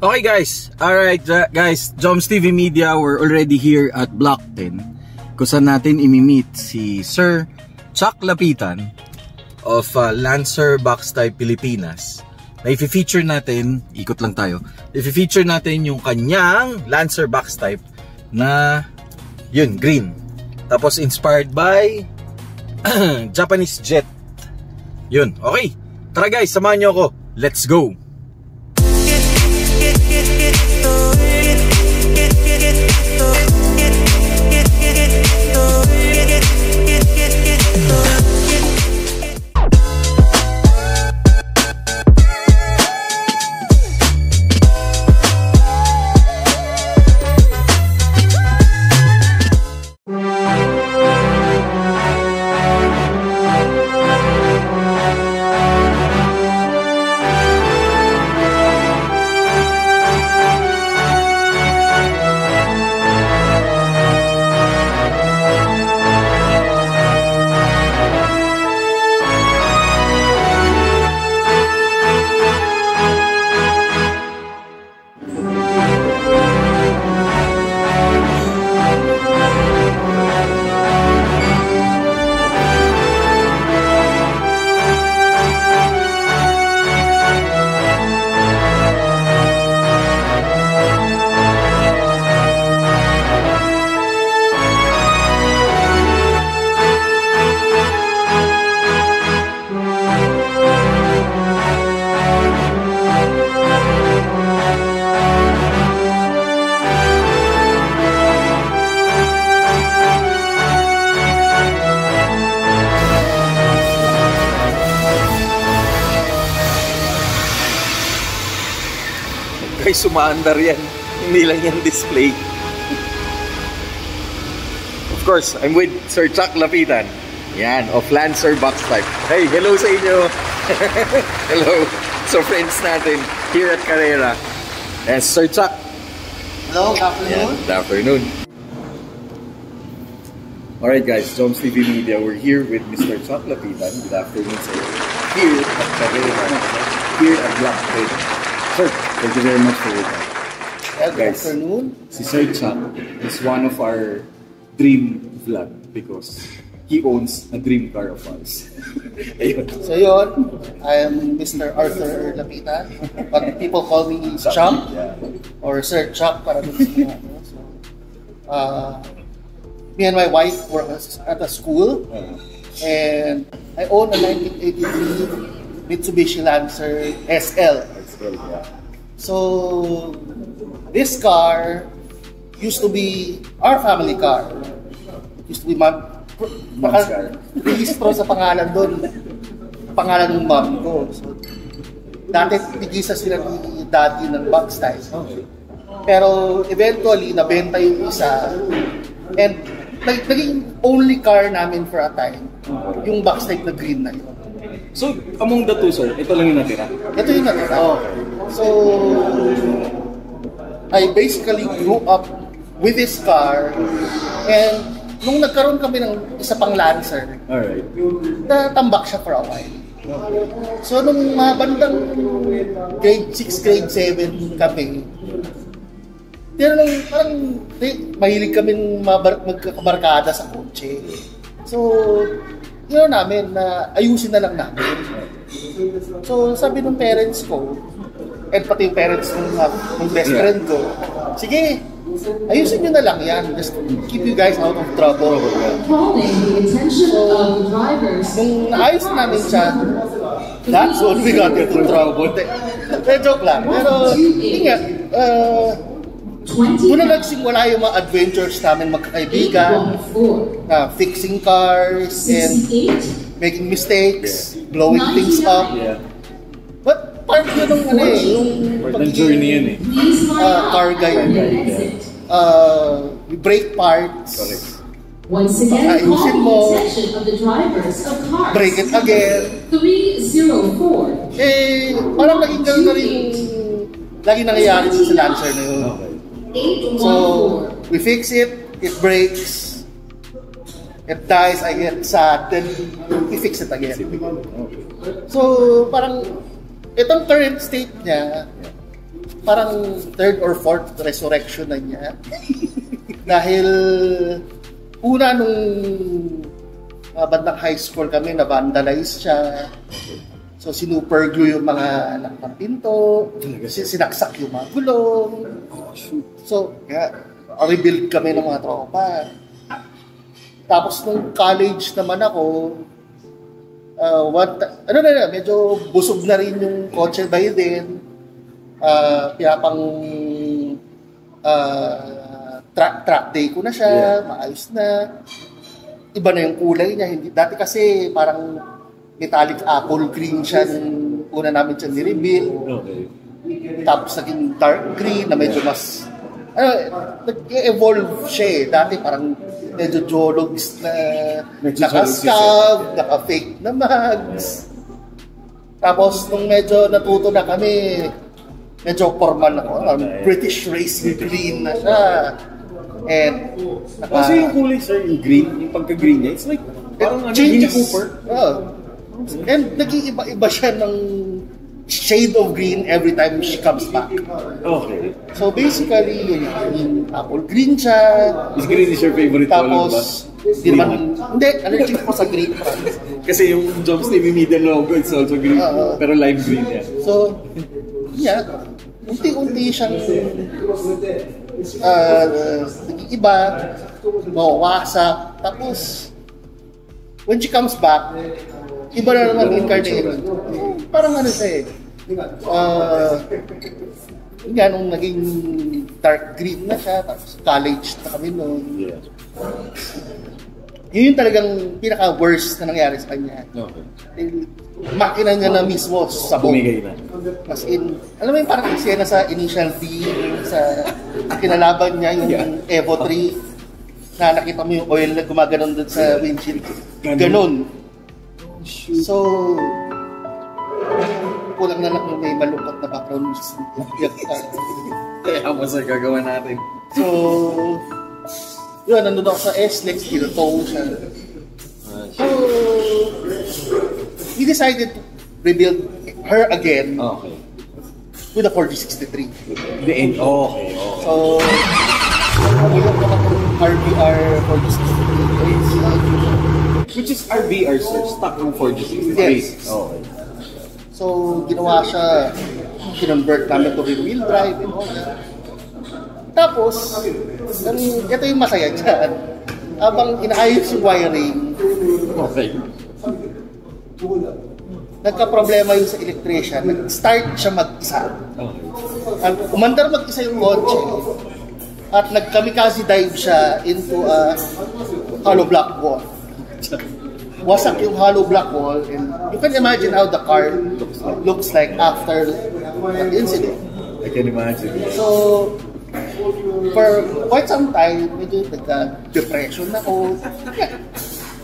Okay guys, alright guys, Joms TV Media, we're already here at Block 10 kung saan natin imi-meet si Sir Chuck Lapitan of Lancer Box Type Pilipinas. Na i-feature natin, ikot lang tayo, i-feature natin yung kanyang Lancer Box Type na yun, green. Tapos inspired by Japanese jet. Yun, okay. Tara guys, samahan nyo ako. Let's go! Guys, sumaandar yan. Hindi lang yan display. Of course, I'm with Sir Chuck Lapitan. Yan, of Lancer Box Type. Hey, hello sa inyo. Hello. So friends natin here at Carrera. Yes, Sir Chuck. Hello, good afternoon. Yeah, good afternoon. Alright guys, Joms TV Media, we're here with Mr. Chuck Lapitan. Good afternoon sir. Here at Carrera. Here at Block 10. Sir, thank you very much for your time. Good afternoon. Si Sir Chuck is one of our dream vlog because he owns a dream car of ours. So yun, I am Mr. Arthur Lapitan, but people call me Chuck or Sir Chuck para dun sa me and my wife work at a school and I own a 1983 Mitsubishi Lancer SL. So this car used to be our family car. It used to be mom's car. Registro sa pangalan doon, pangalan ng mom ko. So dati tigisa sila ni daddy ng box type. Pero eventually nabenta yung isa and naging only car namin for a time yung box type na green na yun. So, among the two, sir, ito lang yung natira? Ito yung natira. Okay. So, I basically grew up with this car and nung nagkaroon kami ng isa pang Lancer, natambak siya for a while. So, nung mga bandang grade 6, grade 7 kami, parang mahilig kami magkakabarkada sa kotse. So, yun namin na ayusin na lang namin. So sabi ng parents ko, and pati yung parents ng best friend ko, sige, ayusin nyo na lang yan. Just keep you guys out of trouble. So, nung naayos namin siya, that's when we got into trouble. Joke lang. Pero, yun nga, doon na nagsimula yung mga adventures namin magkakaibigan, fixing cars and making mistakes, blowing things up. But part yun ng journey yun car guy. Brake parts. Ayusin mo, break it again. Parang naging gano'n na rin lagi nangyayari sa Lancer na yun. So, we fix it, it breaks, it dies, I get sad, then we fix it again. So, parang itong current state niya, parang third or fourth resurrection na niya. Dahil una nung bandang high school kami, na-vandalize siya. So, sinuperglue yung mga anak ng pinto, sinaksak yung mga gulong. So, rebuild kami ng mga tropa. Tapos nung college naman ako, medyo busog na rin yung kotse by then. Piyapang track day ko na siya, maayos na. Iba na yung kulay niya. Dati kasi parang metallic apple green siya nung una namin siya ni-reveal. Okay. Tapos naging dark green na medyo mas nag-evolve siya eh. Dati parang medyo jologs na naka-scab, naka-fake na mags. Tapos nung medyo natuto na kami, medyo formal ako. British racing green na siya. And kasi yung kulay sir, yung green, yung pagka-green niya, it's like parang changes. Mini Cooper. And nag-iiba-iba siya ng shade of green every time she comes back. Okay. So basically, yung apple green siya. Is green is your favorite color ba? Tapos, hindi, allergic ko sa green. Kasi yung Joms TV Media logo, it's also green. Pero lime green yan. So, yeah, unti-unti siyang nag-iiba, mawawasak. Tapos, when she comes back, iba na naman incarnate. Parang ano siya eh. Nung naging dark green na siya, tapos college na kami noon. Yeah. Yun yung talagang pinaka-worst na nangyari sa kanya. Okay. Makina niya na mismo sa bumigay na. As in, alam mo yung parang eksena sa Initial D, sa kinalaban niya, yung Evo 3, na nakita mo yung oil na gumaganon doon sa windshield. Ganon. So, kulang na lang yung may malungkot na background music. Kaya mo sa gagawa natin. So, yun, nandun ako sa SLEX, tinutow siya. So, we decided to rebuild her again with a 4063. The end? Okay. So, nabulong naman ng RBR 4063. Which is RBR, sir? Stock ng 4G63? Yes. Okay. So, ginawa siya, kinonvert namin to rear-wheel drive and all that. Tapos, ito yung masaya dyan. Habang inaayos yung wiring, nagka-problema yung sa electrician, nag-start siya mag-isa. Umandar mag-isa yung kotse, at nag-kamikaze dive siya into a hollow block wall. Wasak yung hollow block wall, and you can imagine how the car looks like after that incident. I can imagine. So, for quite some time, medyo nagka-depression ako.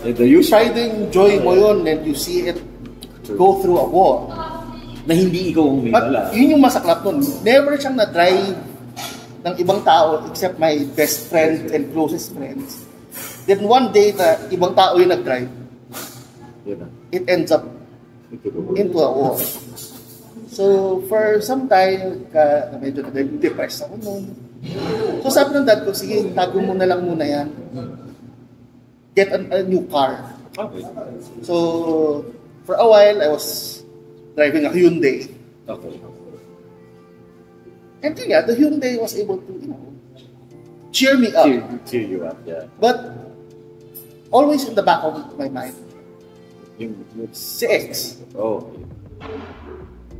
You try to enjoy mo yun and you see it go through a wall. Na hindi ikaw ang may wala. But yun yung masaklap nun. Never siyang na-drive ng ibang tao except my best friend and closest friends. Then one day, na ibang tao yung nag-drive, it ends up into a wall. So, for some time, medyo na-depressed ako noon. So, sabi ng dad ko, sige, tago mo na lang muna yan. Get a new car. Okay. So, for a while, I was driving a Hyundai. Okay. And yeah, the Hyundai was able to, cheer me up. Cheer you up, yeah. But, always in the back of my mind, si X. Oh.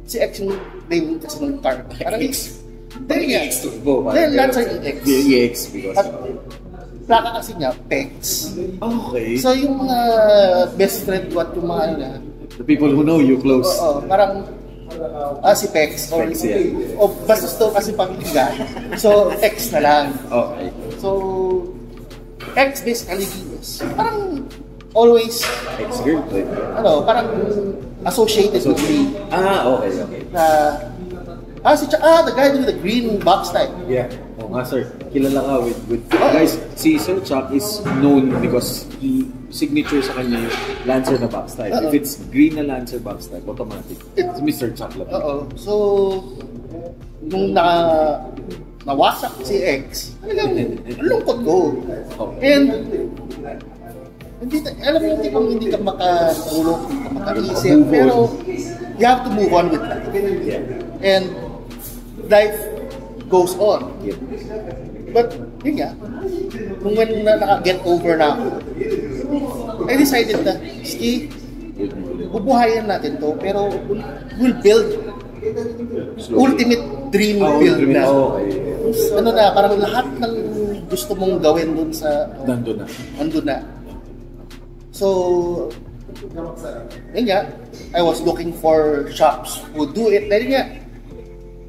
Si X yung name kasi ng car. Parang X. Dahil X turbo. Dahil lahat sa EX. EX because... At plaka kasi niya, PEX. Okay. So yung mga best friend ko at yung mga ano na, the people who know you close. Parang si PEX. Or, PEX, yeah. O basta to kasi pakinggan. So X na lang. Okay. So X basically is parang always X-girl. parang associated with me. Okay. The guy with the green box type. Yeah. Oo nga sir, kilala ka with guys, si Sir Chuck is known because signature sa kanya yung Lancer na box type. If it's green na Lancer box type, automatic. It's Mr. Chuck lang. So, nung nawasak si X, talagang lungkot ko. And hindi, alam mo, hindi ka makatulog, hindi ka makaisip, pero you have to move on with life. And life goes on. But, yun nga, when naka-get over na ako, I decided na, Steve, bubuhayan natin to, pero we'll build ultimate dream build na. Ano na, parang lahat ng gusto mong gawin dun sa nandun na. So, yun nga, I was looking for shops who do it. Dahil nga,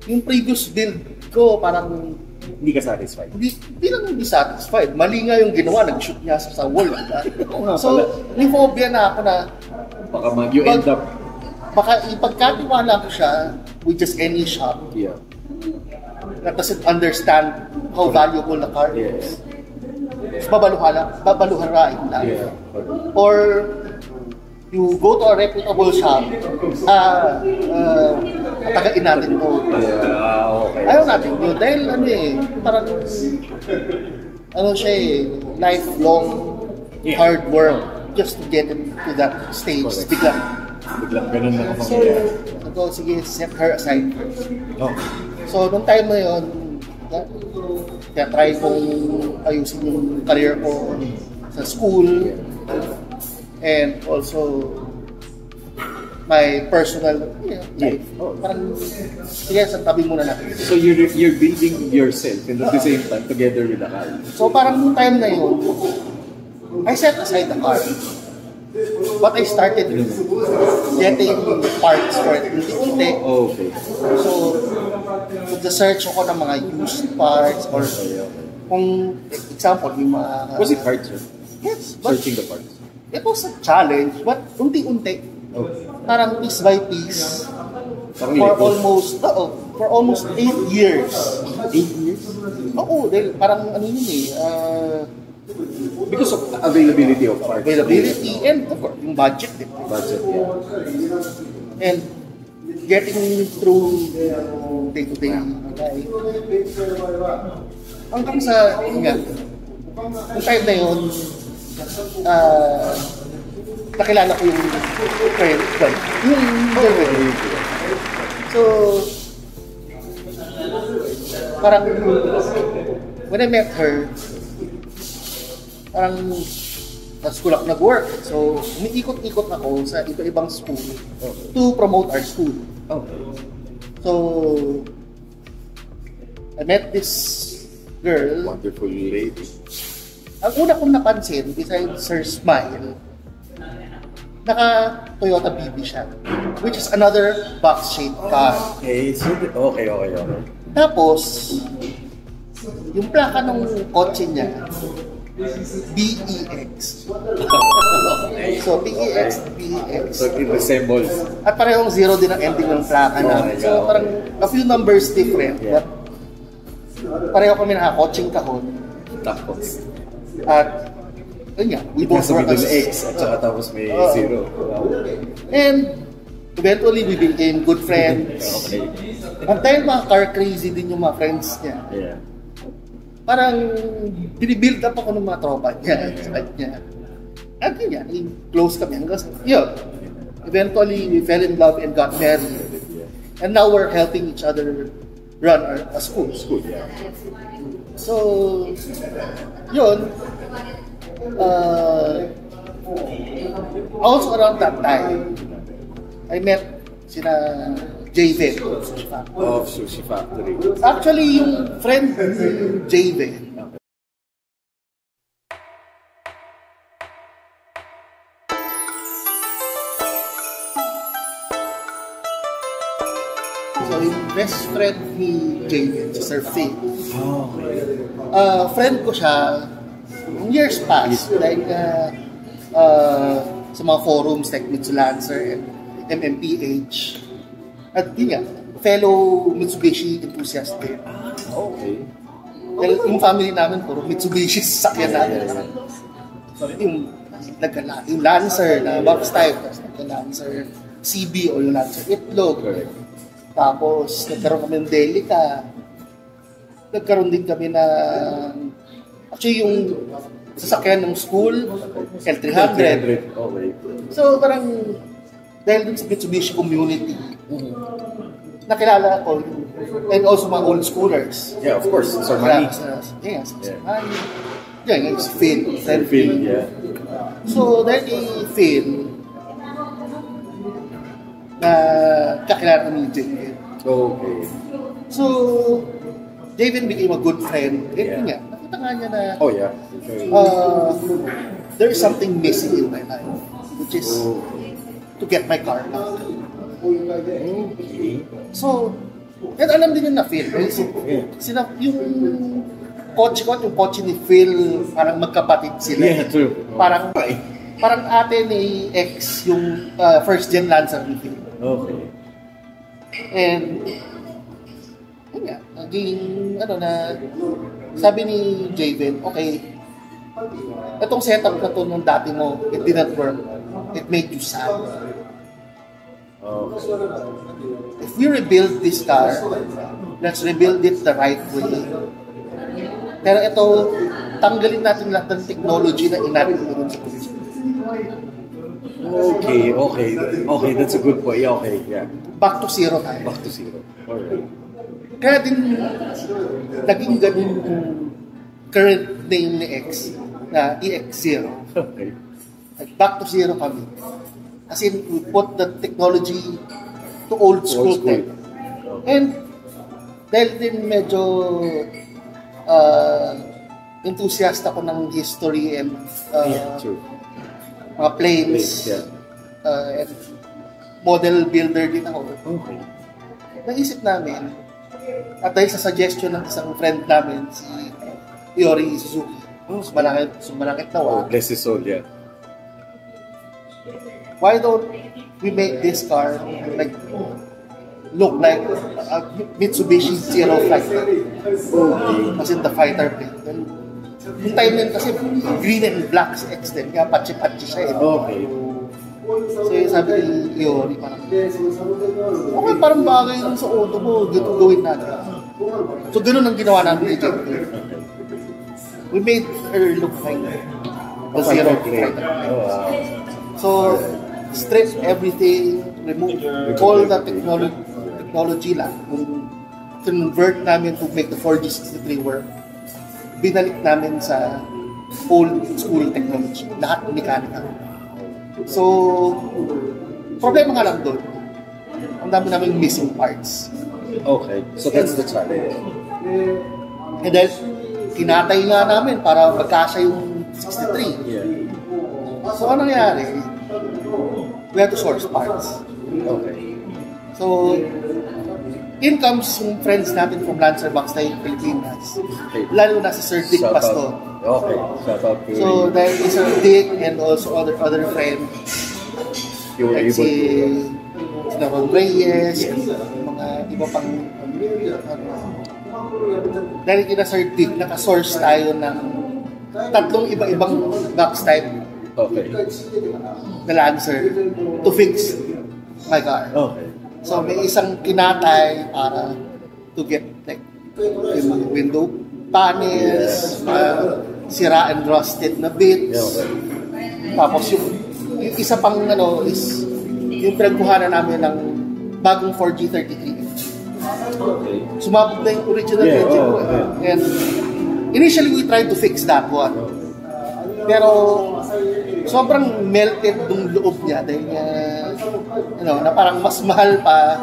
yung previous build ko, parang hindi ka satisfied. Hindi lang hindi satisfied. Mali nga yung ginawa, nag-shoot niya sa wall. So, may phobia na ako na baka you end up baka ipagkatiwala ko siya with just any shop that doesn't understand how valuable the car is. Babaluharain lang. Or you go to a reputable shop, tagain natin to. Ayaw natin yun. Dahil parang lifelong hard work just to get into that stage. Biglang ganun na So, sige, set her aside first. So, nung time na yun, kaya try kong ayusin yung career ko sa school and also my personal life. Parang, sige, sa tabi muna natin. So, you're building yourself and at the same time together with the car. So, parang nung time na yun, I set aside the car. But I started getting parts for it. Unti-unti. Okay. So, nag-search ako ng mga used parts or kung example, yung mga... Was it hard, sir? Yes. Searching the parts? It was a challenge, but unti-unti. Parang piece by piece. For almost 8 years. 8 years? Oo, dahil parang ano yun because of availability of parts. Availability and of course, yung budget. And getting through day-to-day life. Hanggang sa, yung time na yun, nakilala ko yung friend. So, parang, when I met her, parang sa school ako nag-work. So, umiikot-ikot ako sa iba-ibang school to promote our school. So, I met this girl. Wonderful lady. Ang una kong napansin, besides her smile, naka-Toyota BB siya, which is another box-shaped car. Okay. Tapos, yung plaka ng kotse niya, BEX. So, BEX. So, it resembles. At parehong zero din ang ending ng plaka namin. So, parang a few numbers different. But pareho kami nakakotseng kahon. Tapos. At, yun nga, we both work as... X at saka tapos may zero. And, eventually, we became good friends. At dahil mga car crazy din yung mga friends niya. Parang binibuild up ako ng mga tropa niya sa kanya. At yun yan, close kami. Yun. Eventually, we fell in love and got married. And now we're helping each other run a school. So, yun. Also around that time, I met sina Javen of Sushi Factory. Actually, yung friend ni Javen, so yung best friend ni Javen, si Sir Faye. Friend ko siya years past, like sa mga forums like Mitsulancer and MMPH. At yun nga, fellow Mitsubishi enthusiast din. Okay. Dahil yung family namin, puro Mitsubishi sakyan namin. So yung Lancer na box type, tapos nagka-Lancer CB o yung Lancer Itlog. Tapos, nagkaroon kami ng Delica. Nagkaroon din kami actually, yung sasakyan ng school, L300. Okay. So, parang, dahil dun sa Mitsubishi community, nakilala ko, and also mga old schoolers. Yeah, of course. So money. Yes. Yeah, it's Phil. Phil, yeah. So, dahil kay Phil, na kakilala kami ni Javen. Okay. So, Javen became a good friend. And Yeah. yun nga, nakita nga niya na Oh, yeah. Sure. there is something missing in my life, which is to get my car back. Okay. So, and alam din yun na Phil. Yung kotse ni Phil, parang magkapatid sila. Yeah, true. Parang ate ni X, yung first gen Lancer ni Phil. Okay. And, yun nga, naging, sabi ni Javen, okay, itong setup na to nung dati mo, it didn't work. It made you sad. If we rebuild this car, let's rebuild it the right way. Pero ito, tanggalin natin lahat ng technology na inatin mo dun sa police. Okay, that's a good point. Yeah, okay, yeah. Back to zero tayo. Back to zero. Alright. Kaya din, naging ganun yung current name ni X, na EX0. Okay. Back to zero kami. As in, we put the technology to old school tech. And dahil din medyo enthusiast ako ng history and True. mga planes. Yeah. And model builder din ako. Okay. Naisip namin, at dahil sa suggestion ng isang friend namin, si Iori Suzuki, sumalangit na Oh, bless his soul, yeah. why don't we make this car like look like a Mitsubishi Zero Fighter? As in the fighter plane. Well, yung time yun kasi green and black si X din, kaya patsi-patsi siya eh. Okay. So yung sabi ni Iori, parang, okay, parang bagay yun sa auto mo, dito gawin natin. So ganun ang ginawa namin ni Jeff. We made her look like the Zero Fighter. So, strip everything, remove all the technology lang. Convert namin to make the 4G63 work. Binalik namin sa old school technology. Lahat mechanical. So, problema nga lang doon. Ang dami namin missing parts. Okay, so that's the challenge. And then, kinatay nga namin para magkasya yung 63. Yeah. So, anong nangyari? We had to source parts. Okay. So, in comes yung friends natin from Lancer Box na yung Pilipinas. Okay. Lalo na si Sir Dick Shout out. Pastor. Okay. Shout out to So, dahil si Sir Dick and also other friends, you were like able to... si Ron Reyes, yung mga iba pang dahil kina Sir Dick, nakasource tayo ng tatlong iba-ibang box type Okay. na Lancer to fix my car. Okay. So may isang kinatay para to get like yung mga window panels, sira and rusted na bits. Yeah, okay. Tapos yung isa pang is yung pinagkuhanan namin ng bagong 4G33. Okay. Sumabog na yung original Yeah, engine oh, ko. okay. And initially we tried to fix that one. Pero sobrang melted yung loob niya dahil na parang mas mahal pa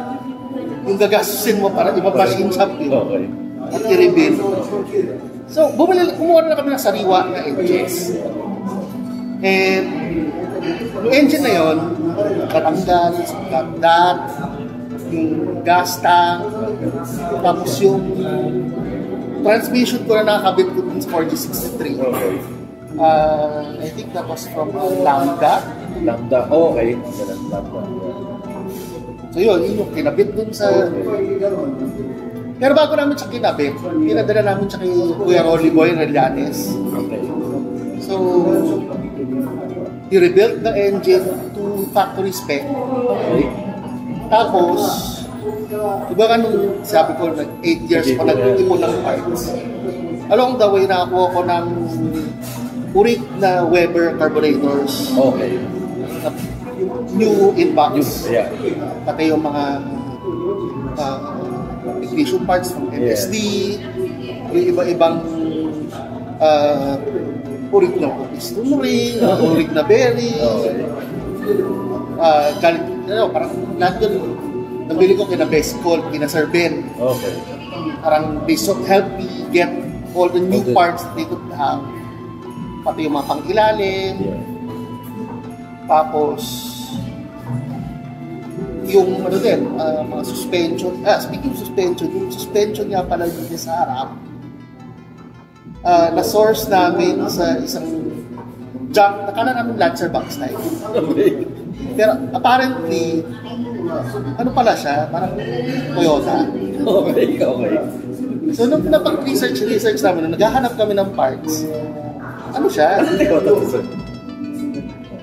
yung gagastusin mo para i-machine shop yun Okay. at i-rebuild. So, kumuha na kami ng sariwa na engines. And yung engine na yun, katanggal, that, yung gas tank, tapos yung transmission ko na nakakabit ko dun sa 4G63. Okay. I think that was from Lambda. Lambda. Oh, okay. Ganun, Lambda. So yun yung kinabit dun sa... Pero bago namin siya kinabit, pinadala namin siya kay Kuya Rolly Boy Rellanes. Okay. So, he rebuilt the engine to factory spec. Okay. Tapos, Diba ka nung sabi ko, 8 years ko nag-ipon ng parts. Along the way, nakakuha ko ng Uric na Weber carburetors. Okay. New inbox. Yeah. Pati yung mga ignition parts from MSD, yung iba-ibang Uric na piston ring, Uric na bearing. Parang lahat yun, nabili ko kina Best Call, kina Sir Ben. Okay. Parang they help me get all the new parts that they could have. Pati yung mga pang-ilalim. Yeah. Tapos, yung ano din, mga suspension. Speaking of suspension, yung suspension nga pala dito sa harap, na-source namin sa isang junk, nakala namin Lancer box type. Okay. Pero apparently, ano pala siya, parang Toyota. Okay. So nung napag-research namin, nung naghahanap kami ng parts, ano siya?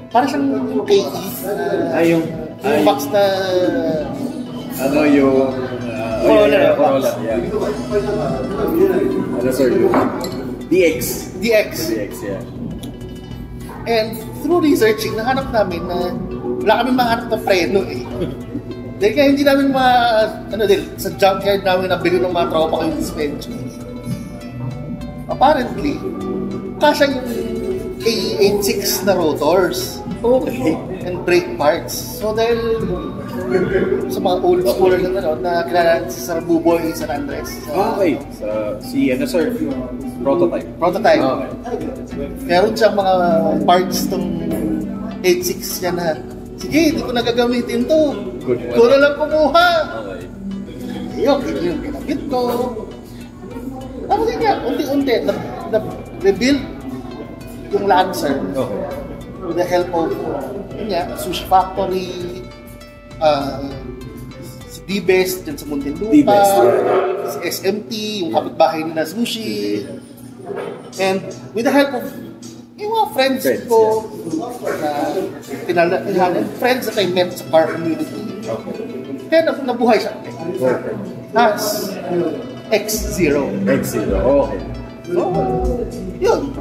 Parang siyang yung KE. Yung box na... Ano yung... Corolla. Yeah. Ano sir? Yung DX, yeah. And through researching, nahanap namin na wala kami mahanap na preno eh. Dahil kaya hindi namin sa junkyard namin nabili ng mga tropa ko yung suspension. Apparently, kasya yung AE86 na rotors. Okay. And brake parts. So dahil sa mga old schooler na kilala si Sir Buboy San Andres. Okay. Sir? Prototype. Okay. Meron siyang mga parts tong 86 niya na, sige, hindi ko nagagamitin to. Ko na lang kumuha. Okay. Yung kinabit ko. Tapos yun nga, unti-unti, na-rebuild yung Lancer. Okay. With the help of Sushi Factory, si D-Best dyan sa Muntinlupa, si SMT, yung kapitbahay nila Sushi, and with the help of yung mga friends ko, friends that I met sa car community, kaya nabuhay siya. As X0. Okay. So, yun.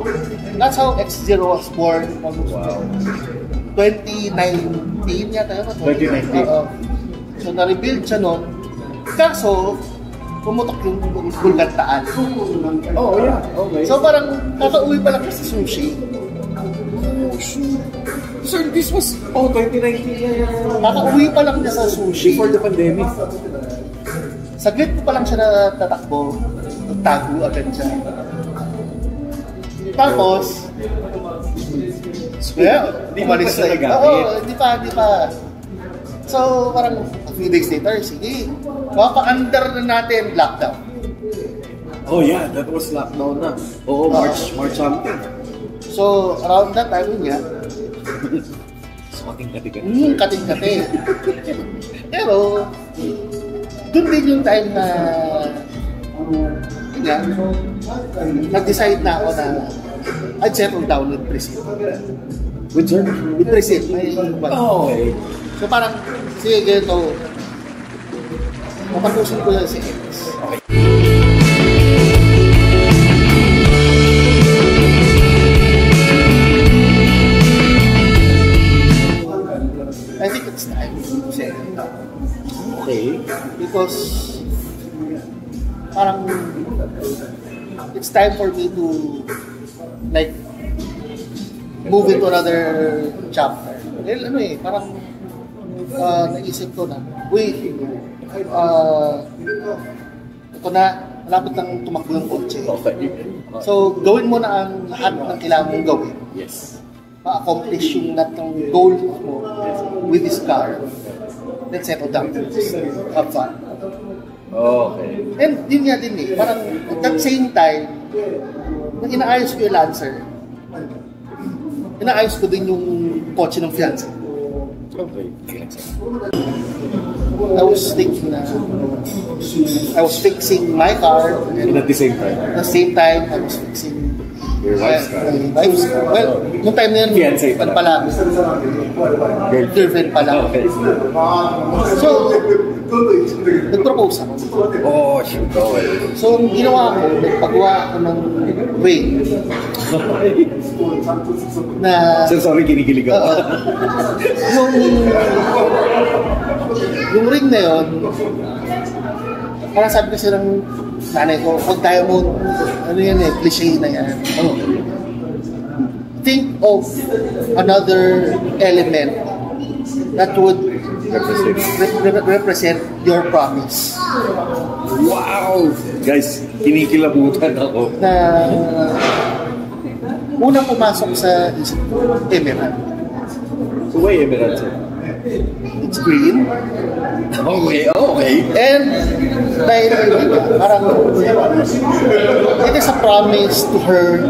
That's how X0 was born on 2019 yata. 2019. So, na-rebuild siya noon. Kaso, pumutok yung Bulgantaan. Oh, yeah. Okay. So, parang kakauwi pa lang sa Sushi. Sir, this was 2019. Kakauwi pa lang niya sa Sushi. Before the pandemic. Saglit po pa lang siya natatakbo. Nagtago agad siya. Tapos, umalis na. Oo, hindi pa. So, parang a few days later, sige, mapa-under na natin lockdown. Oh yeah, that was lockdown na. Oo, March something. So, around that time niya, kating-kati. Pero, dun din yung time na nag-decide na ako na I'd settle down with Presid. With sir? With Presid. Okay. So parang, sige, ganito, mapatusin ko yan si X. Okay. I think it's time to settle down. Okay. Because parang it's time for me to like move into another chapter. Well, parang naisip ko na, ito na, malapit lang tumakbo ng kotse. Okay. So, gawin mo na ang lahat ng kailangan mong gawin. Yes. Ma-accomplish yung lahat ng goal mo with this car. Then settle down. Have fun. Okay. And yun nga din parang at that same time, nung inaayos ko yung Lancer, inaayos ko din yung kotse ng fiancé. Okay. I was thinking na I was fixing my car and And at the same time? at the same time I was fixing Your wife's car? my wife's car. Well, nung time na yun, Fiancé pala. girlfriend pala. Okay. So, nag-propose ako. Oh, shoot. Okay. So, ang ginawa ko, nagpagawa ako ng ring. Na, Sir, sorry, kinikilig ako. yung ring na yun, parang sabi kasi ng nanay ko, pag diamond, ano yan eh, cliche na yan. Think of another element that would represent your promise. Wow! Guys, kinikilabutan ako. Na unang pumasok sa isip ko, emerald. So why emerald, sir? It's green. Okay. And dahil parang it is a promise to her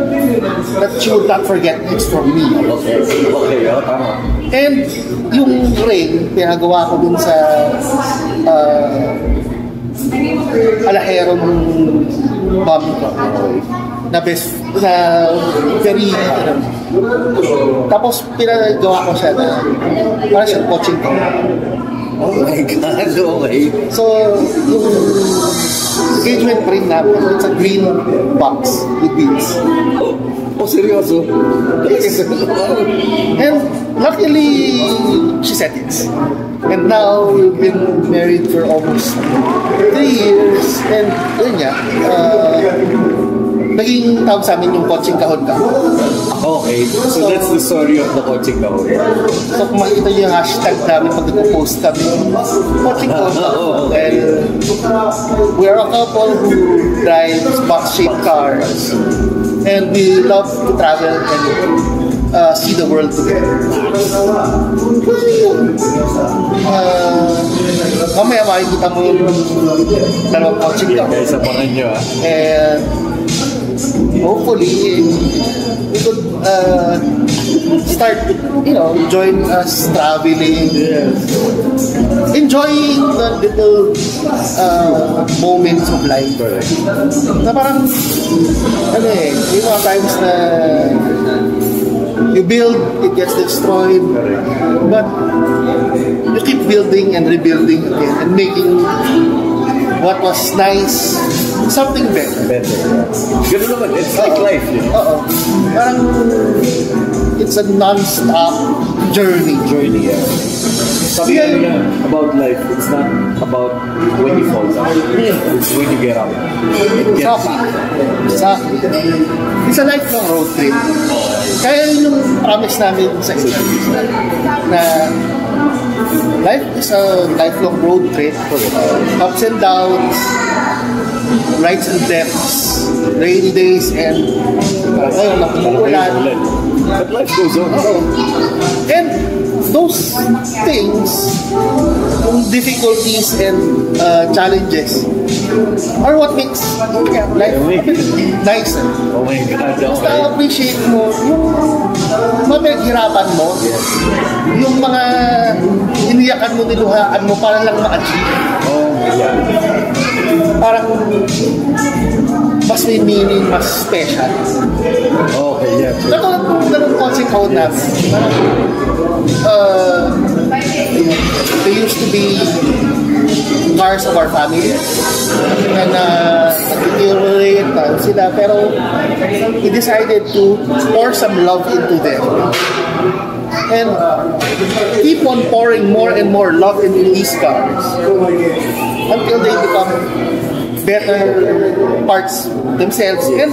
that she would not forget it's from me. Okay, tama. And yung ring, pinagawa ko dun sa alahero ng mom ko. Na very, tapos pinagawa ko siya na parang siyang coaching ko. Oh my God, okay. So, yung engagement ring namin, it's a green box with beads. Oh, seryoso? Yes. And luckily, she said yes. And now, we've been married for almost 3 years. And yun nga, naging tawag sa amin yung coaching kahon ka. Okay, so that's the story of the coaching kahon. So kung makikita nyo yung hashtag namin pag nag-post kami, coaching kahon ka. And we are a couple who drives box-shaped cars. And we love to travel and see the world together. Mamaya makikita mo yung dalawang coaching kahon. Guys, abangan nyo ah. And hopefully we could start, join us traveling, enjoying the little moments of life. Na parang, yung mga times na you build, it gets destroyed, but you keep building and rebuilding again and making what was nice something better. Ganun naman, it's like life. Parang it's a non-stop journey. Yeah. Sabi nga about life, it's not about when you fall down. It's when you get up. Exactly. It's a lifelong road trip. Kaya yun yung promise namin sa isa't isa na life is a lifelong road trip. Ups and downs, rights and depths, rainy days, and ngayon nakumuulan. But life goes on. And those things, yung difficulties and challenges, are what makes life nicer. Oh my God. Basta appreciate mo yung mamaghirapan mo, yung mga iniyakan mo, niluhaan mo para lang ma-achieve. Oh yeah. Parang mas may meaning, mas special. Okay, yeah. Katulad kung ganun coaching code namin. Parang, they used to be cars of our family. And nag-deteriorate sila. Pero we decided to pour some love into them. And keep on pouring more and more love into these cars until they become better parts themselves. And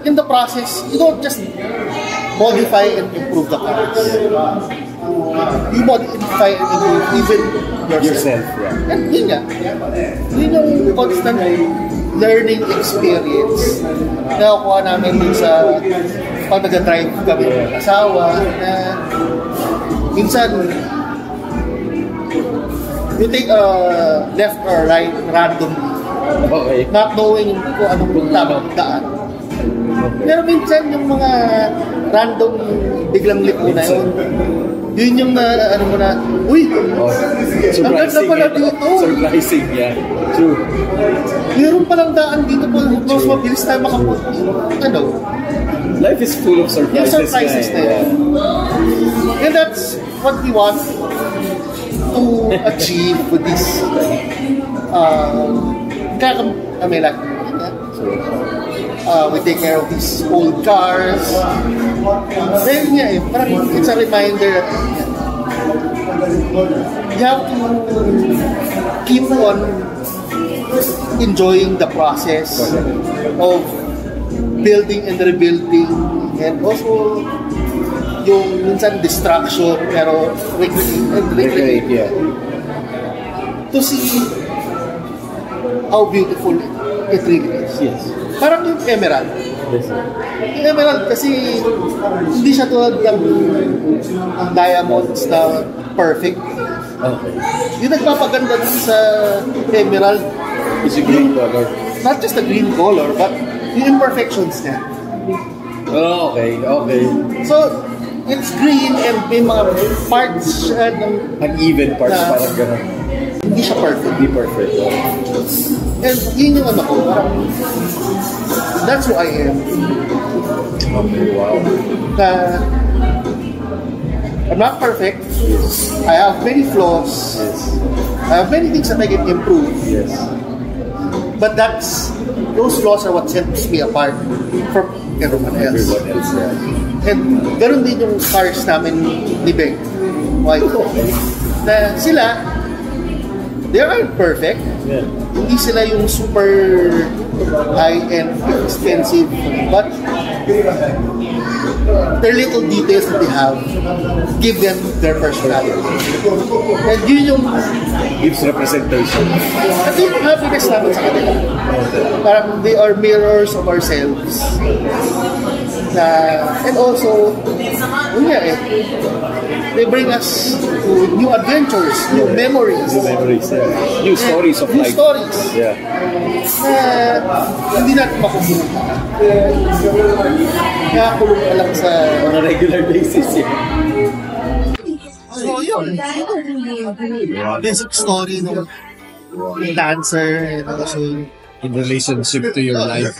in the process, you don't just modify and improve the cars. You modify and improve even yourself. Yeah. And yun nga, yun yung constant learning experience na nakukuha namin din sa pag nag-drive kami ng asawa na minsan you take a left or right randomly. Okay. Not knowing kung anong tamang daan. Pero minsan yung mga random biglang liko na yun yung na, mo na, uy, ang ganda pala dito. Surprising, yeah. True. Meron palang daan dito po, mas mabilis tayo makapunta. Life is full of surprises. Yung surprises na yun. And that's what we want to achieve with this we take care of these old cars. Then yeah, parang it's a reminder that you have to keep on enjoying the process of building and rebuilding, and also yung minsan distraction pero recreate Yeah. to see how beautiful it really is. Yes. Parang yung emerald. Yes. Yung emerald kasi hindi siya tulad ng diamonds na perfect. Okay. Yung nagpapaganda dun sa emerald, It's a green color. not just the green color, but yung imperfections niya. Oh, okay. Okay. So, it's green and may mga parts siya ng Uneven parts, Na- parang gano'n. hindi siya perfect. Hindi perfect. And yun yung ano ko, parang that's who I am. Okay, wow. Na I'm not perfect. I have many flaws. Yes. I have many things that I can improve. Yes. But those flaws are what sets me apart from everyone else. Everyone else, yeah. And ganoon din yung cars namin ni Beng. Why? Na sila, they aren't perfect. Yeah. Hindi sila yung super high-end, expensive, but their little details that they have give them their personality. And yun yung Gives representation. at yung happiness namin sa kanila. Parang they are mirrors of ourselves. And also, yun nga eh, they bring us to new adventures, new memories, Memories, yeah. New stories of new life. stories Yeah. na hindi natin makukulong. Kaya kulong ka lang sa... On a regular basis, yeah. So yun, basic story ng dancer and also In relationship to your life.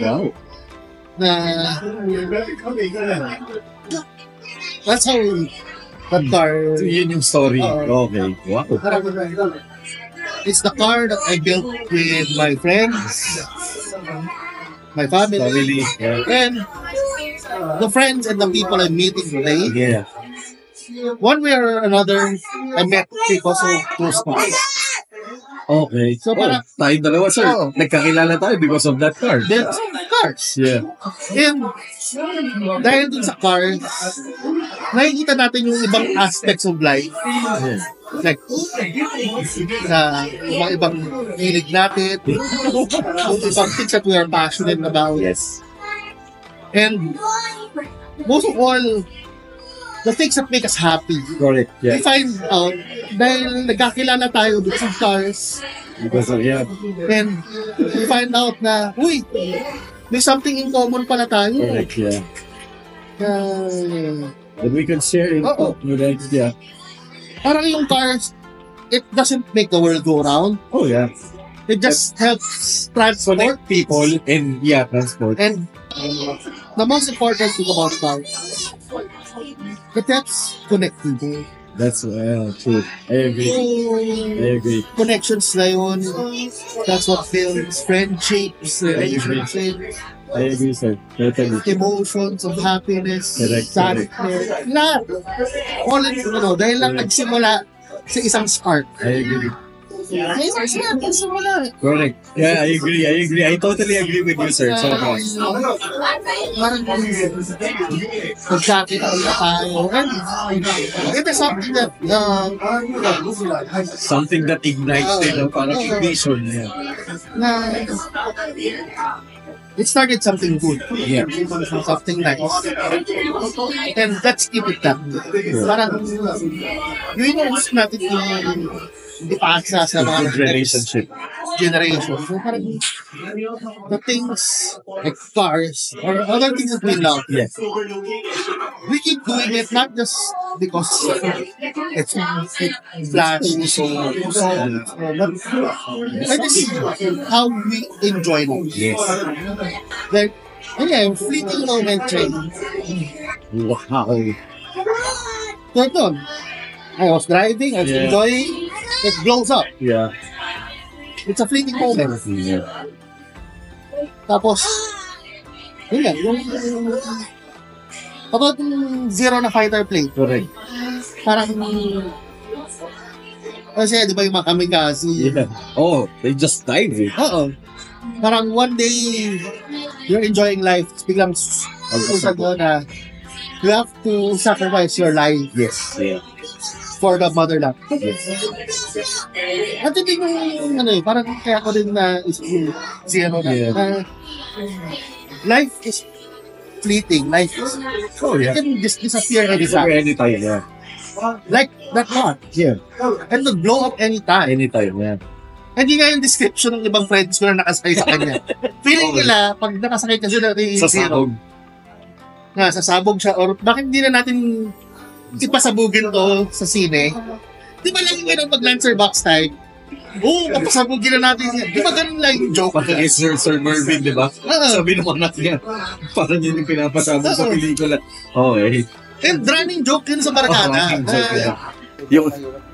Wow. na that's how that car, So, yun yung story. Okay. Wow. it's the car that I built with my friends, my family, Family. Yeah. and the friends and the people I'm meeting today. Yeah. One way or another, I met because of those cars. Okay. So, parang- tayong dalawa, sir. Oo. Nagkakilala tayo because of that car. Then, cars. Yeah. And dahil dun sa cars, nakikita natin yung ibang aspects of life. Yeah. Like, sa mga ibang hilig natin, yung ibang things that we are passionate about. Yes. And most of all, the things that make us happy. Correct. We Yeah. find out, dahil nagkakilala tayo dun sa cars, Because of, yeah. and we find out na, uy, may something in common pala tayo. Correct. Yeah. That we can share it. Oo. Right. Yeah. Parang yung cars, it doesn't make the world go round. Oh, yeah. It just helps transport Connect people and, yeah, transport. And the most important thing about cars, it helps connect people. That's true. I agree. I agree. Connections na yun, that's what builds friendships, relationships, I agree, sir. Totally. emotions of happiness, Correct, sadness, lahat. All in, dahil lang nagsimula sa isang spark. I agree. Sa isang spark, nagsimula. Correct. Yeah, I agree. I agree. I totally agree with you, sir. So much. Parang pagkakita ulit tayo. And it is something that Something that ignites, parang ignition. Yeah. na it started something good. Yeah. Something nice. And let's keep it that way. Parang yun yung gusto natin ipasa sa mga Good relationship. generation. So parang the things like cars or other things that we love, Yes. we keep doing it not just because it's flashy, but it is how we enjoy it. Yes. Like, fleeting moment train. Wow. So, doon, I was driving, I was enjoying, it blows up. Yeah. It's a fleeting moment. Yeah. Tapos, yun nga, yung about yung zero na fighter plane. Correct. Parang, kasi di ba yung mga kamikaze? Yeah. Oh, they just died. Oo. Parang one day, you're enjoying life, biglang usag mo na you have to sacrifice your life Yeah. for the motherland. Yes. At hindi yung, ano eh, parang kaya ko din na zero na. Yeah. Life is fleeting. Life is, it can just disappear anytime. Anytime, yeah. Like that one. Yeah. And to blow up anytime. Anytime, yeah. Hindi nga yung description ng ibang friends ko na nakasakay sa kanya. Feeling nila, pag nakasakay kasi na Sa zero, sabog. na sasabog siya, or bakit hindi na natin ipasabugin to sa sine? Di ba lang yung pag Lancer box type? Oo, papasabugin na natin yan. Di ba ganun lang yung joke? Parang Sir Mervin, di ba? Sabi naman natin yan. Parang yun yung pinapasabog sa pelikula. Okay. And running joke yun sa barkada. Yung,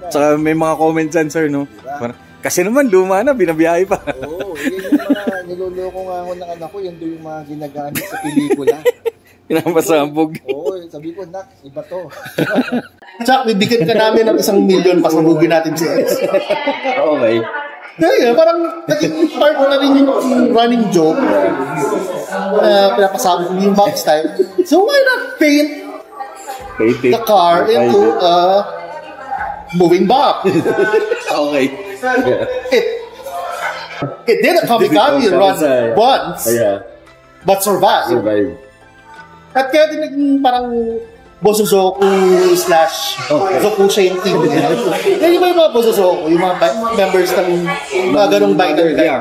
tsaka may mga comment dyan, sir, no? Parang, kasi naman, luma na, binabiyahe pa. Oo, yun yung mga niloloko nga ako ng anak ko, yan doon yung mga ginagamit sa pelikula. Pinapasabog. Oo, sabi ko, nak, iba to. Chuck, bibigyan ka namin ng 1 million, pasabugin natin si X. Okay. Kaya parang naging part na rin yung running joke na pinapasabog yung box type. So why not paint the car into a moving box? Okay. It did a kamikaze run once, but survived. At kaya din naging parang Bosozoku / Zoku siya yung team niya. Yan yung mga Bosozoku, yung mga members ng mga ganong biker guy.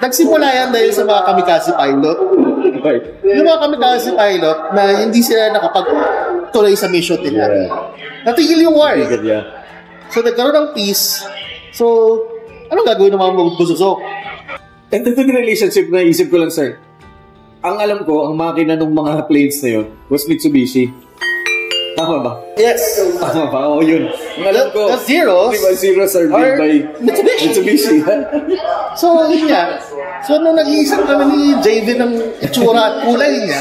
Nagsimula yan dahil sa mga kamikaze pilot. Yung mga kamikaze pilot na hindi sila nakapagtuloy sa mission nila. Natigil yung war. So nagkaroon ng peace. So, anong gagawin ng mga Bosozoku? And ito yung relationship na isip ko lang, sir. Ang alam ko, ang makina ng mga planes na yun was Mitsubishi. Tama ba? Yes. Tama ba? Oo, yun. Ang alam ko, the zeros are made by Mitsubishi. So, yun nga. So, nung nag-iisip kami ni JV ng itsura at kulay niya,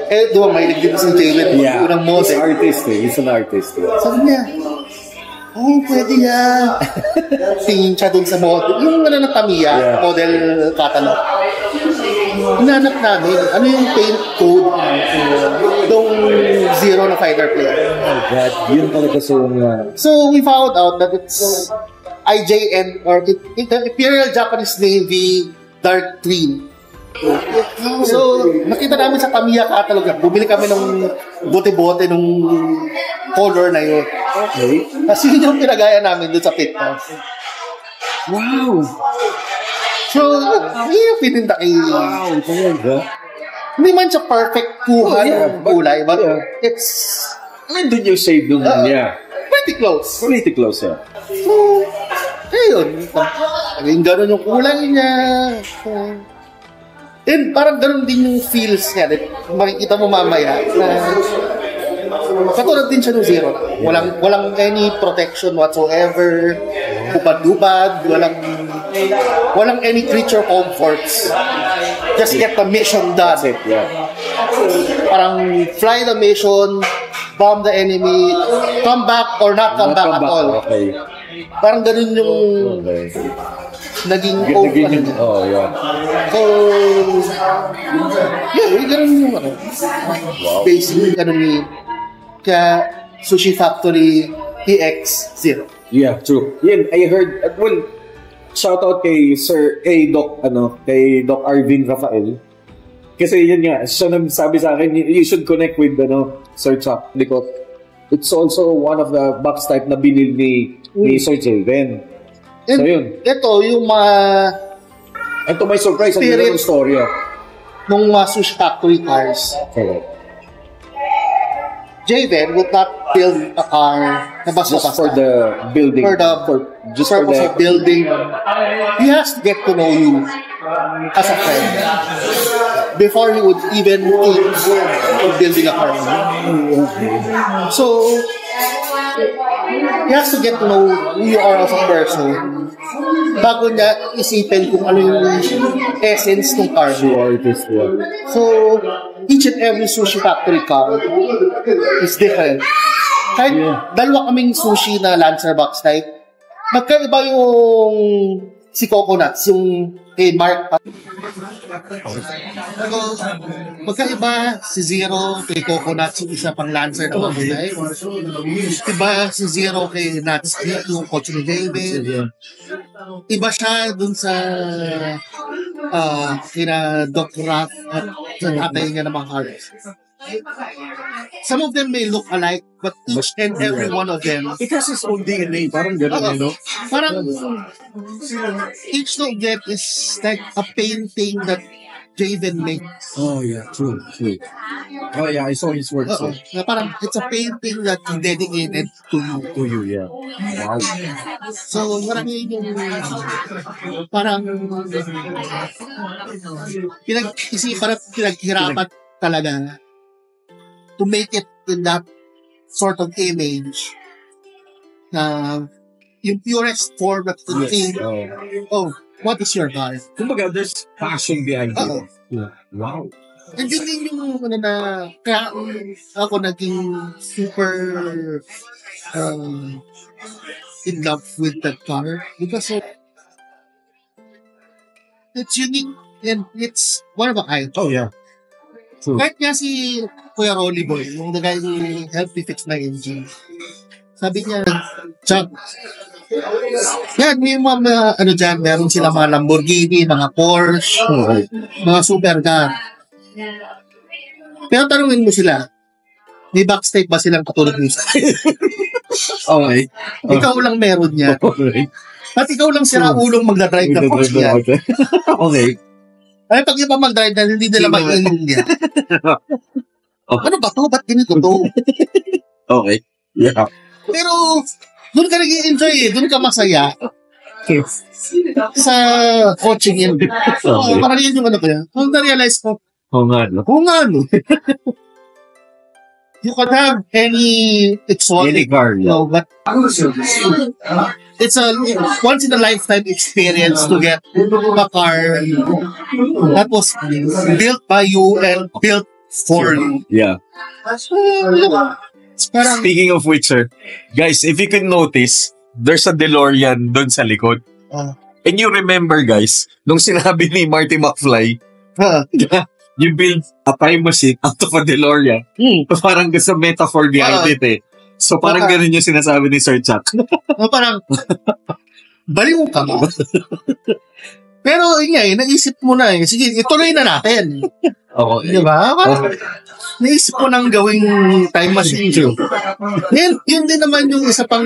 di ba may nagdito si JV ng unang model? He's an artist eh. He's an artist. Sabi niya, pwede yan. Tingin siya dun sa model. Yung ano ng Tamiya, model catalog. Hinanap namin, ano yung paint code nung zero na fighter plane. Oh God, yun talaga So we found out that it's IJN or Imperial Japanese Navy Dark Green. So nakita namin sa Tamiya catalog, bumili kami ng bote-bote nung color na yun. Okay. Kasi yun yung pinagaya namin dun sa pit house. Wow! So, yung pininta kay... Wow, talaga? Hindi man siya perfect kuha ng kulay, but it's... Nandun yung shade nung niya. Pretty close. Pretty close, yeah. So, ayun. Yung gano'n yung kulay niya. And parang gano'n din yung feels niya. Makikita mo mamaya na katulad din siya ng zero. Walang any protection whatsoever. Hubad-hubad. Walang any creature comforts. Just get the mission done. That's it, yeah. Parang fly the mission, bomb the enemy, come back or not come back at all. Okay. Parang ganun yung naging open. Oh, yeah. So, ganun yung basically ganun yung kaya Sushi Factory PX0. Yeah, true. Yan, I heard, well, shout out kay Doc Arvin Rafael. Kasi yun nga, siya sabi sa akin, you should connect with, Sir Chuck, because it's also one of the box type na binil ni Sir Jelden. So yun. Ito, yung mga... Ito may surprise, ang spirit yung storya. Nung mga Sushi Factory cars. Correct. Javen would not build a car na Just basta-basta. for the building. Just for the building. He has to get to know you as a friend before he would even think of building a car. So, he has to get to know who you are as a person bago niya isipin kung ano yung essence ng car mo. So, each and every sushi factory car is different. Kahit dalawa kaming sushi na Lancer box type, magkaiba yung si Coconuts, yung kay Mark. Magkaiba si Zero kay Coconuts, yung isa pang Lancer na mamulay. Iba si Zero kay Nuts, yung coach ni David. Iba siya dun sa kina Doc Rock at sa tatay niya ng mga cars. Some of them may look alike, but each and every one of them, It has its own DNA. Parang gano'n, no? parang each of them is like a painting that Javen made. Oh, yeah. True. Oh, yeah. I saw his work. Oo. Na parang it's a painting that he dedicated to you. To you, yeah. Wow. So, marami yung parang pinaghirapan talaga to make it in that sort of image na yung purest form that you think, what is your car? Kumbaga, there's passion behind Oo. it. Yeah. Wow. And yun din yung kaya ako naging super in love with that car because it's unique and it's one of a kind. Oh, yeah. True. Kahit nga si Kuya Rolly Boy, yung the guy who helped me fix my engine, sabi niya, Chuck, yan, may mga dyan, meron sila mga Lamborghini, mga Porsche, mga super car. Pero tanungin mo sila, may backstep ba silang katulad nyo? Okay. Ikaw lang meron niya. Okay. At ikaw lang sila ulong magdadrive ng Porsche niya. Okay. Ay, pag iba mag-drive na, hindi nila mag-intindihan. Ano ba to? Ba't ganito to? Okay. Yeah. Pero, doon ka nag-i-enjoy eh. Doon ka masaya. Sa coaching yun. So, parang yun yung ano ko yan. Kung na-realize ko, Oo nga, no? kung ano, you can have any exotic, car, yeah. no, but it's a once in a lifetime experience to get a car that was built by you and built for you. Yeah. It's parang, Speaking of which, sir, guys, if you can notice, there's a DeLorean doon sa likod. And you remember, guys, nung sinabi ni Marty McFly, you build a time machine out of a DeLorean. Parang sa metaphor behind it eh. So parang ganun yung sinasabi ni Sir Chuck. parang, baliw ka mo. Pero yun nga eh, naisip mo na eh. Sige, ituloy na natin. Okay. Diba? Parang, naisip mo nang gawing time machine. Yun din naman yung isa pang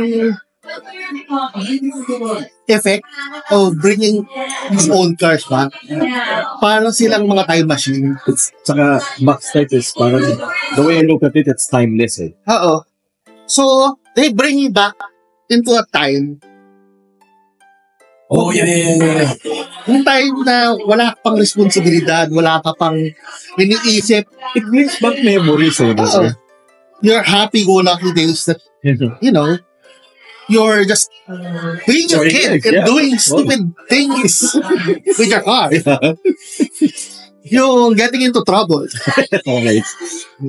effect of bringing his own cars back. Parang silang mga time machine. Saka, backstep is parang, the way I look at it, it's timeless eh. Oo. So, they bring you back into a time. Oh, yeah. Yung time na wala ka pang responsibilidad, wala ka pang iniisip. It brings back memories eh. Oo. Your happy-go-lucky days that, you know, you're just being a kid and doing stupid things with your car. Yung getting into trouble. Okay.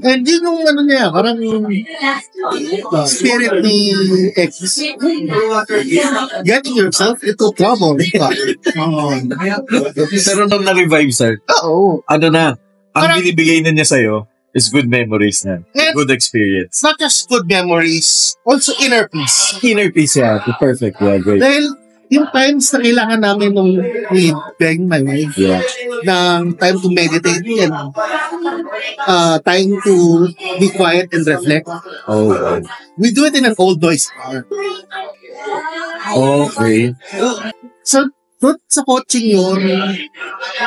And yun yung ano niya, parang spirit ni X. Getting yourself into trouble. Pero nung na-revive, sir, Oo. ano na, ang Parang- binibigay na niya sa'yo is good memories na. And- Good experience. It's not just good memories, also inner peace. Inner peace, yeah. Perfect, yeah, great. Dahil yung times na kailangan namin nung with Beng, my wife, Yeah. ng time to meditate and time to be quiet and reflect. Oh, We do it in an old noise car. okay. So, doon sa coaching yun,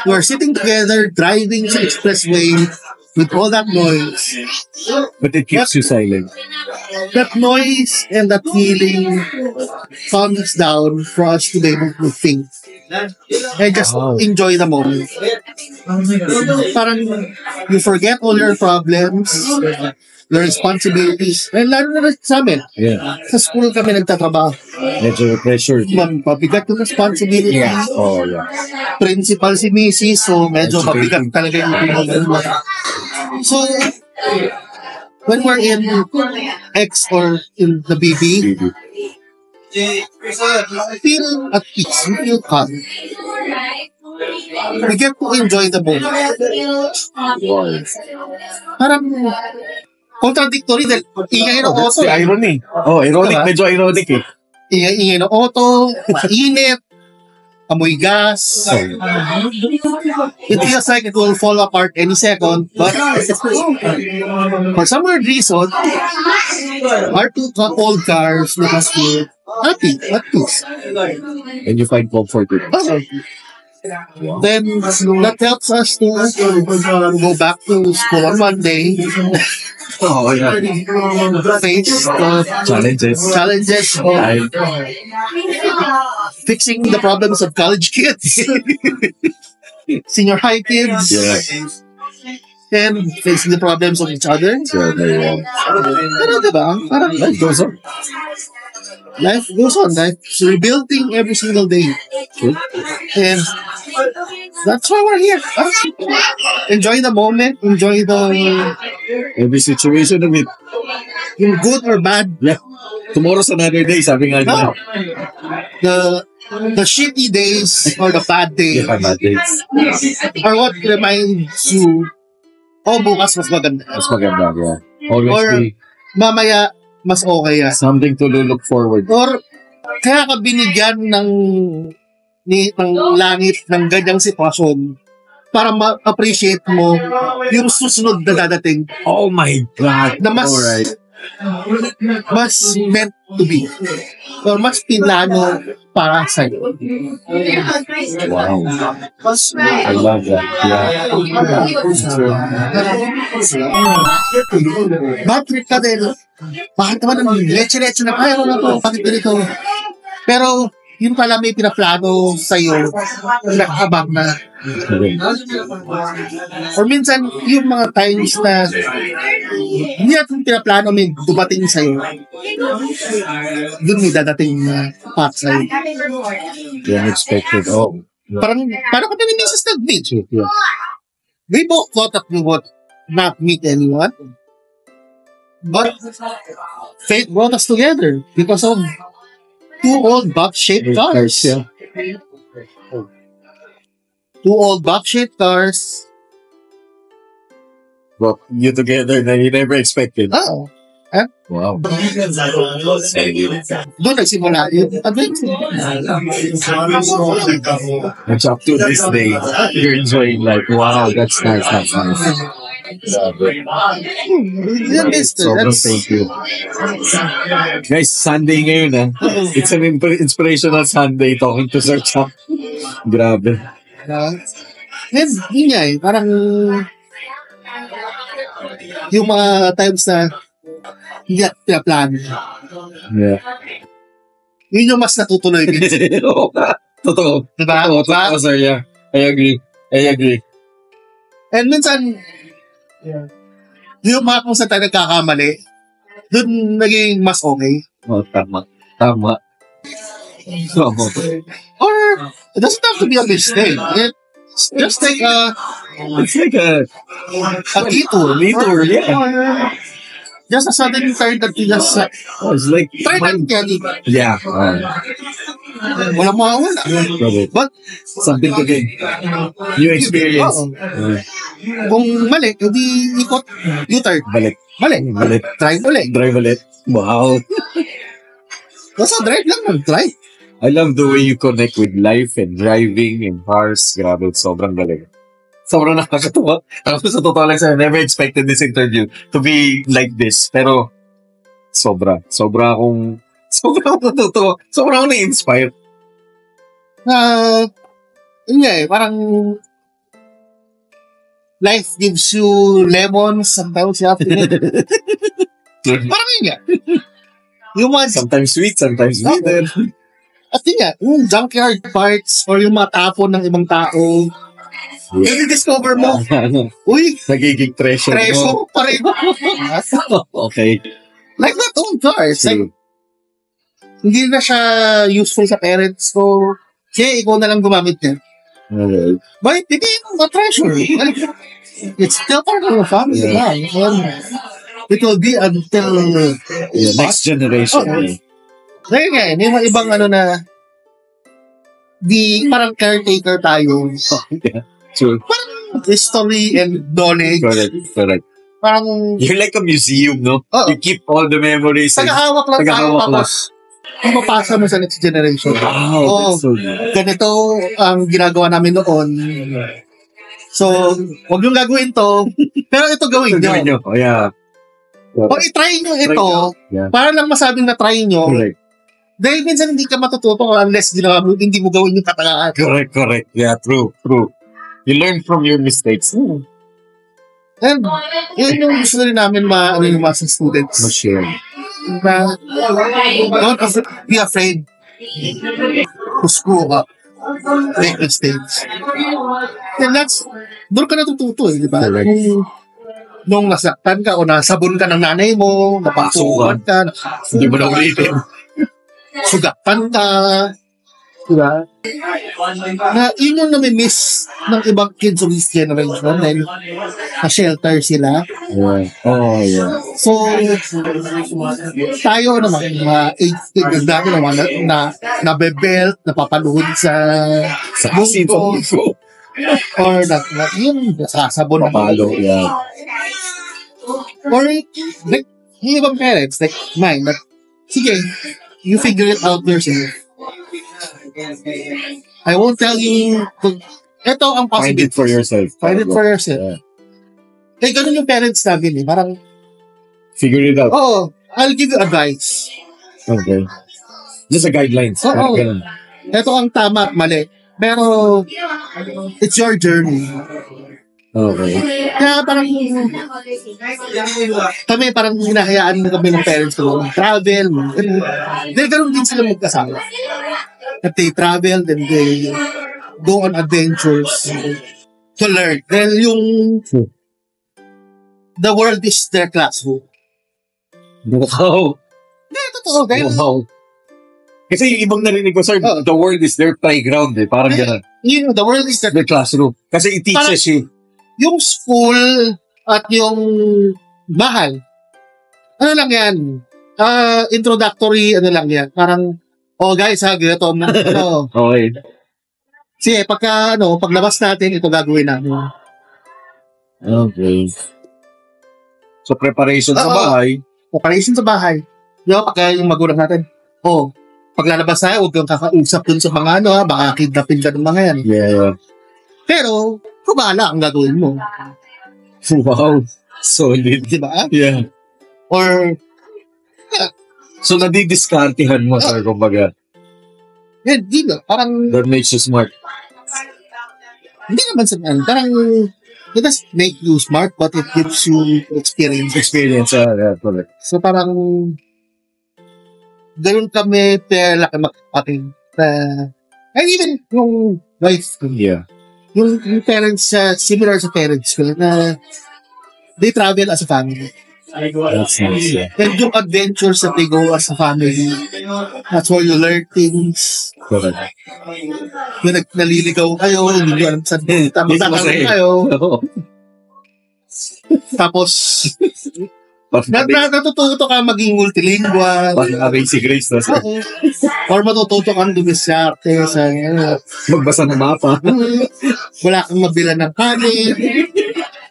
we're sitting together, driving sa expressway, with all that noise, But it keeps you silent. that noise and that feeling calms us down for us to be able to think and just enjoy the moment. Parang you forget all your problems, your responsibilities, and lalo na rin sa amin. Yeah. Sa school kami nagtatrabaho. Medyo pressured. Mabigat yung responsibility. Oh, yeah. Principal si Mrs. So medyo mabigat talaga yung pinag-alala. So, when we're in X or in the BB, we feel at peace, we feel calm. We get to enjoy the moment. Parang contradictory dahil ingay ng auto. The irony. Oh, ironic. Diba? Medyo ironic eh. Ingay ng auto, mainit, amoy gas. It feels like it will fall apart any second, but for some weird reason, our two old cars make us feel happy, at peace. And you find comfort with it. Then that helps us to go back to school on Monday, Oh, yeah. face the Challenges. challenges of fixing the problems of college kids, senior high kids, Yeah. and facing the problems of each other. Pero diba, parang Life goes on. life goes on. Life's rebuilding every single day. And that's why we're here. Enjoy the moment, enjoy the Every situation of it. yung good or bad, Yeah. Tomorrow's another day, sabi nga nila. the shitty days or the bad days Yeah, bad days. are what reminds you, oh, bukas mas maganda. Mas maganda, yeah. Always Or be mamaya, mas okay yan. something to look forward. Or kaya ka binigyan ng langit ng ganyang sitwasyon para ma-appreciate mo yung susunod na dadating Oh my God. na mas Alright. mas meant to be or mas pinano para sa'yo. Wow. I love that. Yeah. Bad trip ka din. Bakit naman ang leche-leche na kaya na to? Bakit ganito? Pero yun pala may pinaplano sa'yo, nakakabang na. Or minsan, yung mga times na hindi natin pinaplano may dumating sa'yo, dun may dadating na path sa'yo. The unexpected. Oh. Parang kami ni Mrs. nag-meet. Yeah. We both thought that we would not meet anyone. But fate brought us together because of two old box-shaped cars. Yeah. Two old box-shaped cars. Brought you together na you never expected. Oh, Wow. doon nagsimula yung adventure. And up to this day, you're enjoying like, wow, that's nice, that's nice. Yan, mister. Sobrang That's, thank you. Guys, Sunday ngayon It's an inspirational Sunday talking to Sir Chuck. Grabe. and yun nga eh, parang yung mga times na hindi natin pinaplano. Yeah. Yun yung mas natutuloy minsan. Totoo. Diba? Totoo, sir. Yeah. I agree. And minsan, yung mga kung saan tayo nagkakamali, dun naging mas okay. Oh, tama. Or, it doesn't have to be a mistake. It's just like It's like a detour. detour, yeah. Just a sudden turn that you just, It's like, try natin yan. yeah. Walang mawawala. But, Something to gain. New experience. Oo. Kung mali, hindi ikot, U-turn. Balik. Mali. Try ulit. Drive ulit. Wow. Basta drive lang, drive. I love the way you connect with life and driving and cars. Grabe, sobrang galing. Sobrang nakakatuwa. Ako sa totoo lang sa'yo, never expected this interview to be like this. Pero, sobra akong natutuwa. Sobra akong na-inspire. Yun nga eh, parang life gives you lemons, sometimes you have to eat. Parang yun nga. Yung mga, Sometimes sweet, sometimes bitter. at yun nga, yung junkyard parts or yung mga tapon ng ibang tao, i-discover mo, uy, Nagiging treasure mo. treasure pa rin. Okay. Like that old cars. Like, True. hindi na siya useful sa parents ko. Kasi ikaw na lang gumamit niya. Okay. But it became a treasure. Like, it's still part of the family. Yeah. And it will be until Yeah, next generation. Oh. Kaya nga, may mga ibang na parang caretaker tayo. Yeah. True. History and knowledge. Correct. Parang You're like a museum, no? Oo. You keep all the memories. tagahawak lang tayo Tagahawak lang. tapos mapapasa mo sa next generation. Wow, Oo. that's so good. Ganito ang ginagawa namin noon. So, huwag niyong gagawin to, pero ito gawin Gawin niyo. nyo. Oh, yeah. O itry niyo ito, Yeah. para lang masabing na-try niyo. Correct. Dahil minsan hindi ka matututo unless hindi mo gawin yung katangaan. Correct. Yeah, true. You learn from your mistakes. And yun yung gusto rin namin yung mga students. Share. Na don't be afraid to screw up. Make mistakes. And doon ka natututo di ba? Correct. Nung nasaktan ka o nasabon ka ng nanay mo, napasukan ka, Hindi mo na ulitin. sugatan ka, di ba? Na yun yung nami-miss ng ibang kids of this generation dahil na-shelter sila. Yeah. Oh, yeah. So, tayo naman, mga 8 natin naman nabebelt, napapaluhod sa bungko, or yun, nasasabon ng Papalo, yeah. or like, yung ibang parents, like mine, that, sige, you figure it out yourself. I won't tell you, ito ang Find possible. it for yourself. Find it for yourself. Yeah. Eh, ganun yung parents namin parang, Figure it out. oh, I'll give you advice. Okay. Just a guidelines. Oo. Ganun. Ito ang tama at mali. Pero, it's your journey. Okay. Kaya parang, kami parang hinahayaan kami ng parents ko, travel, dahil ganun din sila magkasama. That they travel, then they go on adventures to learn. Dahil the world is their classroom. Wow. Totoo, dahil Kasi yung ibang narinig ko, sir, the world is their playground eh. Parang gano'n. the world is their Their classroom. Kasi it teaches you. yung school at yung bahay. Ano lang yan? Introductory, lang yan. Parang, guys ganito. Okay. Sige, paglabas natin, ito gagawin namin. Okay. So, preparation sa Oo. bahay. Operation sa bahay. Pagka yung magulang natin, paglalabas tayo, huwag kang kakausap dun sa mga baka kidnapin ka ng mga yan. Yeah. Pero, kumala ang gagawin mo. Wow. Solid. Di ba? Yeah. Or, So, nadidiskartihan mo, sir, kumbaga. di ba? Parang, That makes you smart. hindi naman sa parang, it doesn't make you smart, but it gives you experience. Experience, yeah, correct. So, parang, ganun kami, pera laki magkapatid. And even yung wife ko, Yeah. yung parents, similar sa parents ko, na they travel as a family. That's nice, yeah. And yung adventures that they go as a family, that's where you learn things. Correct. Yung naliligaw kayo, hindi nyo alam saan tama masaya. kayo. Oo. Tapos, natututo ka maging multilingual. Basic race na, sir. Or matututo kang dumisyarte sa Magbasa ng mapa. wala kang mabila ng kanin.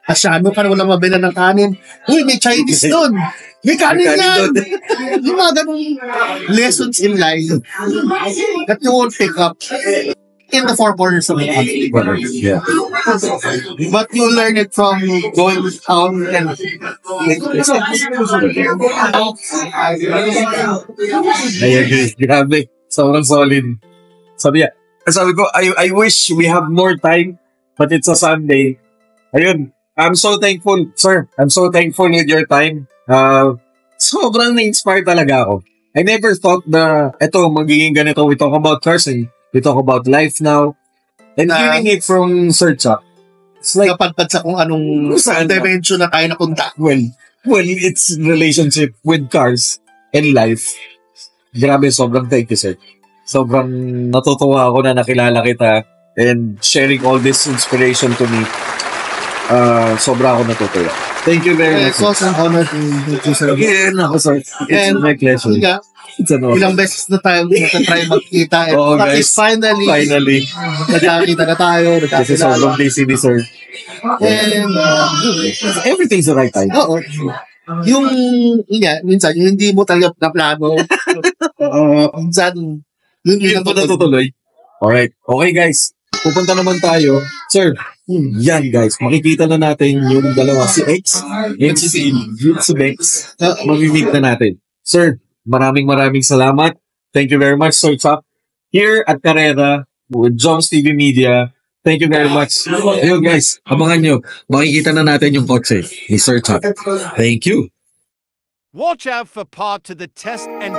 Asyano ka na wala mabila ng kanin. Uy, may Chinese doon. May kanin May kanin yan. doon. Yung mga ganung lessons in life that you won't pick up in the four corners of the country. Yeah. But you learn it from going out and I agree. Grabe. Sobrang solid. Sabi ko, I wish we have more time, but it's a Sunday. Ayun. I'm so thankful, sir. I'm so thankful with your time. Sobrang na-inspire talaga ako. I never thought na eto magiging ganito. We talk about cars and we talk about life now. And hearing it from Sir Chuck, it's like, Napadpad sa kung anong Saan na? dimension na tayo napunta. well, it's relationship with cars and life. Grabe, sobrang thank you, sir. Sobrang natutuwa ako na nakilala kita and sharing all this inspiration to me. Sobra ako natutuwa. Thank you very much. It's also an honor to meet you, sir. Again, ako, sir. It's And, my pleasure. Nga, It's an honor. ilang beses na tayo natatry magkita. And Oo, at guys. least finally, nagkakita na tayo. Kasi sobrang busy ni sir. And, Everything's the right time. oo. Yung, minsan, yung hindi mo talaga na plano. Minsan, yun Yun po natutuloy. Alright. Okay, guys. Pupunta naman tayo. Sir, yan, guys. Makikita na natin yung dalawa. Si X and si Bex. Mamimit na natin. Sir, maraming salamat. Thank you very much, Sir Chuck. Here at Carrera, with Joms TV Media. Thank you very much. Ayun, guys. Abangan nyo. Makikita na natin yung kotse ni Sir Chuck. Thank you. Watch out for part to the test and